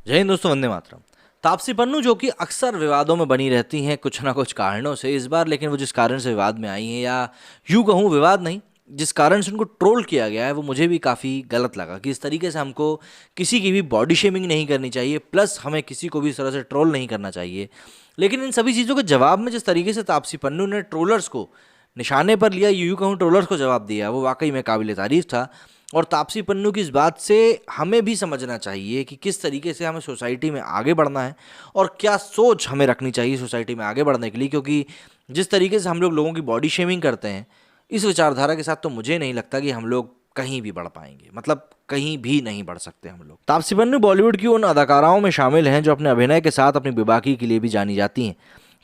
जय हिंद दोस्तों, वंदे मातरम। तापसी पन्नू जो कि अक्सर विवादों में बनी रहती हैं कुछ ना कुछ कारणों से, इस बार लेकिन वो जिस कारण से विवाद में आई हैं, या यूं कहूँ विवाद नहीं, जिस कारण से उनको ट्रोल किया गया है, वो मुझे भी काफ़ी गलत लगा कि इस तरीके से हमको किसी की भी बॉडी शेमिंग नहीं करनी चाहिए, प्लस हमें किसी को भी इस तरह से ट्रोल नहीं करना चाहिए। लेकिन इन सभी चीज़ों के जवाब में जिस तरीके से तापसी पन्नू ने ट्रोलर्स को निशाने पर लिया, यूं कहूँ ट्रोलर्स को जवाब दिया, वो वाकई में काबिल तारीफ था। और तापसी पन्नू की इस बात से हमें भी समझना चाहिए कि किस तरीके से हमें सोसाइटी में आगे बढ़ना है और क्या सोच हमें रखनी चाहिए सोसाइटी में आगे बढ़ने के लिए। क्योंकि जिस तरीके से हम लोग लोगों की बॉडी शेमिंग करते हैं, इस विचारधारा के साथ तो मुझे नहीं लगता कि हम लोग कहीं भी बढ़ पाएंगे, मतलब कहीं भी नहीं बढ़ सकते हम लोग। तापसी पन्नू बॉलीवुड की उन अदाकाराओं में शामिल हैं जो अपने अभिनय के साथ अपनी बेबाकी के लिए भी जानी जाती हैं।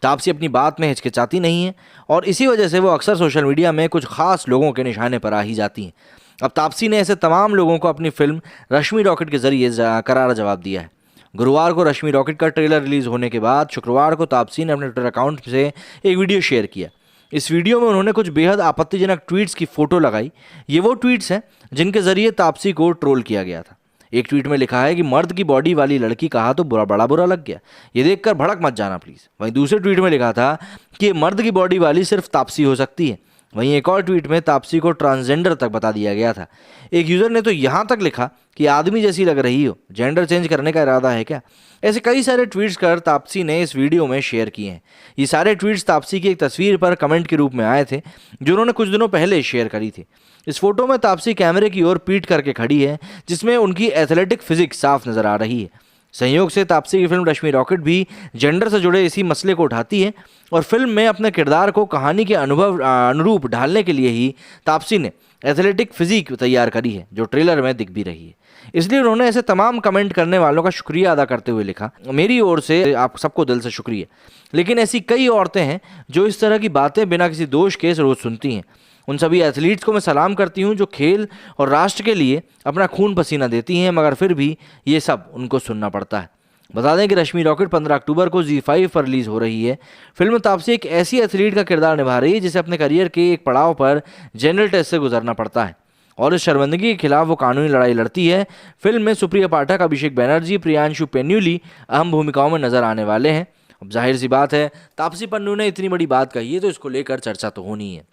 तापसी अपनी बात में हिचकिचाती नहीं है और इसी वजह से वो अक्सर सोशल मीडिया में कुछ खास लोगों के निशाने पर आ ही जाती हैं। अब तापसी ने ऐसे तमाम लोगों को अपनी फिल्म रश्मि रॉकेट के जरिए करारा जवाब दिया है। गुरुवार को रश्मि रॉकेट का ट्रेलर रिलीज होने के बाद शुक्रवार को तापसी ने अपने ट्विटर अकाउंट से एक वीडियो शेयर किया। इस वीडियो में उन्होंने कुछ बेहद आपत्तिजनक ट्वीट्स की फोटो लगाई। ये वो ट्वीट्स हैं जिनके जरिए तापसी को ट्रोल किया गया था। एक ट्वीट में लिखा है कि मर्द की बॉडी वाली लड़की कहा तो बड़ा बुरा लग गया, ये देखकर भड़क मत जाना प्लीज। वहीं दूसरे ट्वीट में लिखा था कि मर्द की बॉडी वाली सिर्फ तापसी हो सकती है। वहीं एक और ट्वीट में तापसी को ट्रांसजेंडर तक बता दिया गया था। एक यूजर ने तो यहाँ तक लिखा कि आदमी जैसी लग रही हो, जेंडर चेंज करने का इरादा है क्या। ऐसे कई सारे ट्वीट्स कर तापसी ने इस वीडियो में शेयर किए हैं। ये सारे ट्वीट्स तापसी की एक तस्वीर पर कमेंट के रूप में आए थे जो उन्होंने कुछ दिनों पहले शेयर करी थी। इस फोटो में तापसी कैमरे की ओर पीठ करके खड़ी है, जिसमें उनकी एथलेटिक फिजिक्स साफ नजर आ रही है। संयोग से तापसी की फिल्म रश्मि रॉकेट भी जेंडर से जुड़े इसी मसले को उठाती है और फिल्म में अपने किरदार को कहानी के अनुरूप ढालने के लिए ही तापसी ने एथलेटिक फिजिक तैयार करी है, जो ट्रेलर में दिख भी रही है। इसलिए उन्होंने ऐसे तमाम कमेंट करने वालों का शुक्रिया अदा करते हुए लिखा, मेरी ओर से आप सबको दिल से शुक्रिया। लेकिन ऐसी कई औरतें हैं जो इस तरह की बातें बिना किसी दोष के रोज सुनती हैं। उन सभी एथलीट्स को मैं सलाम करती हूँ जो खेल और राष्ट्र के लिए अपना खून पसीना देती हैं, मगर फिर भी ये सब उनको सुनना पड़ता है। बता दें कि रश्मि रॉकेट 15 अक्टूबर को ZEE5 पर रिलीज हो रही है। फिल्म में तापसी एक ऐसी एथलीट का किरदार निभा रही है जिसे अपने करियर के एक पड़ाव पर जनरल टेस्ट से गुजरना पड़ता है और इस शर्मिंदगी के खिलाफ वो कानूनी लड़ाई लड़ती है। फिल्म में सुप्रिया पाठक, अभिषेक बैनर्जी, प्रियांशु पेन्यूली अहम भूमिकाओं में नजर आने वाले हैं। अब जाहिर सी बात है, तापसी पन्नू ने इतनी बड़ी बात कही है तो इसको लेकर चर्चा तो होनी है।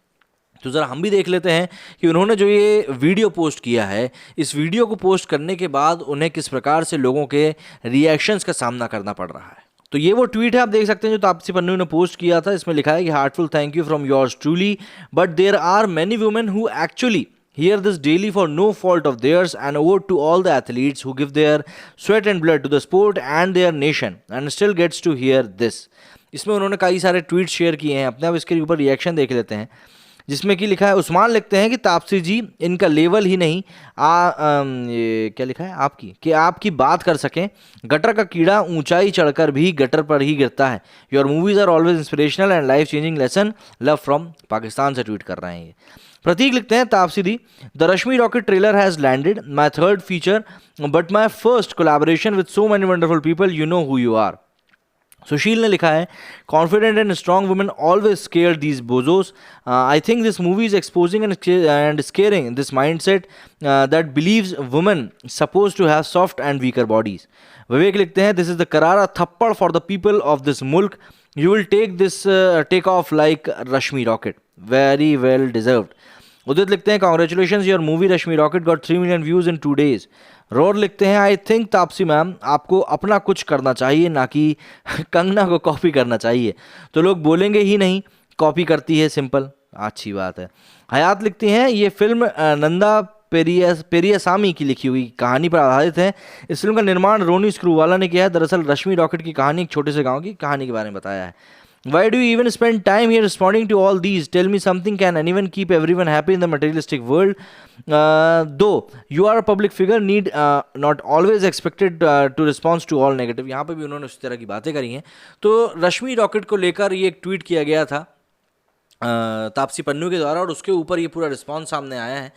तो ज़रा हम भी देख लेते हैं कि उन्होंने जो ये वीडियो पोस्ट किया है, इस वीडियो को पोस्ट करने के बाद उन्हें किस प्रकार से लोगों के रिएक्शंस का सामना करना पड़ रहा है। तो ये वो ट्वीट है, आप देख सकते हैं, जो तापसी पन्नू ने पोस्ट किया था। इसमें लिखा है कि heartful thank you from yours truly, but there are many women who actually hear this daily for no fault of theirs, and ode to all the athletes who give their sweat and blood to the sport and their nation and still gets to hear this। इसमें उन्होंने कई सारे tweet share किए हैं अपने। अब इसके ऊपर रिएक्शन देख लेते हैं, जिसमें कि लिखा है, उस्मान लिखते हैं कि तापसी जी इनका लेवल ही नहीं, ये क्या लिखा है आपकी, कि आपकी बात कर सकें। गटर का कीड़ा ऊंचाई चढ़कर भी गटर पर ही गिरता है। Your movies are always inspirational and life changing lesson, love from Pakistan से ट्वीट कर रहे हैं ये। प्रतीक लिखते हैं, Taapsee di, the Rashmi rocket trailer has landed, my third feature but my first collaboration with so many wonderful people, you know who you are. Sushil ने लिखा है, confident and strong women always scare these bozos, I think this movie is exposing and squaring this mind set that believes women suppose to have soft and weaker bodies. Vivek लिखते हैं, this is the करारा थप्पड़ for the people of this मुल्क, you will take off like Rashmi rocket, very well deserved. Udit लिखते हैं, congratulation your movie Rashmi rocket got 3 million views in 2 days। Roar लिखते हैं, I think Taapsee ma'am आपको अपना कुछ करना चाहिए, ना कि कंगना को कॉपी करना चाहिए, तो लोग बोलेंगे ही नहीं कॉपी करती है, सिंपल। अच्छी बात है। हयात लिखती हैं, ये फिल्म नंदा पेरियासामी की लिखी हुई कहानी पर आधारित है। इस फिल्म का निर्माण रोनी स्क्रूवाला ने किया है। दरअसल रश्मि रॉकेट की कहानी एक छोटे से गाँव की कहानी के बारे में बताया है। Why do you even spend time here responding to all these? Tell me something, can anyone keep everyone happy in the materialistic world? Though you are a public figure, need not always expected to respond to all negative। यहाँ पे भी उन्होंने उस तरह की बातें करी हैं। तो रश्मि रॉकेट को लेकर ये एक ट्वीट किया गया था तापसी पन्नू के द्वारा और उसके ऊपर ये पूरा रिस्पॉन्स सामने आया है।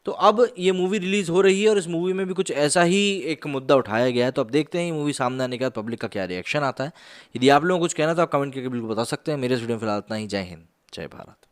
तो अब ये मूवी रिलीज़ हो रही है और इस मूवी में भी कुछ ऐसा ही एक मुद्दा उठाया गया है। तो अब देखते हैं ये मूवी सामने आने के बाद पब्लिक का क्या रिएक्शन आता है। यदि आप लोगों को कुछ कहना तो आप कमेंट करके बिल्कुल बता सकते हैं। मेरे इस वीडियो में फिलहाल इतना ही। जय हिंद, जय भारत।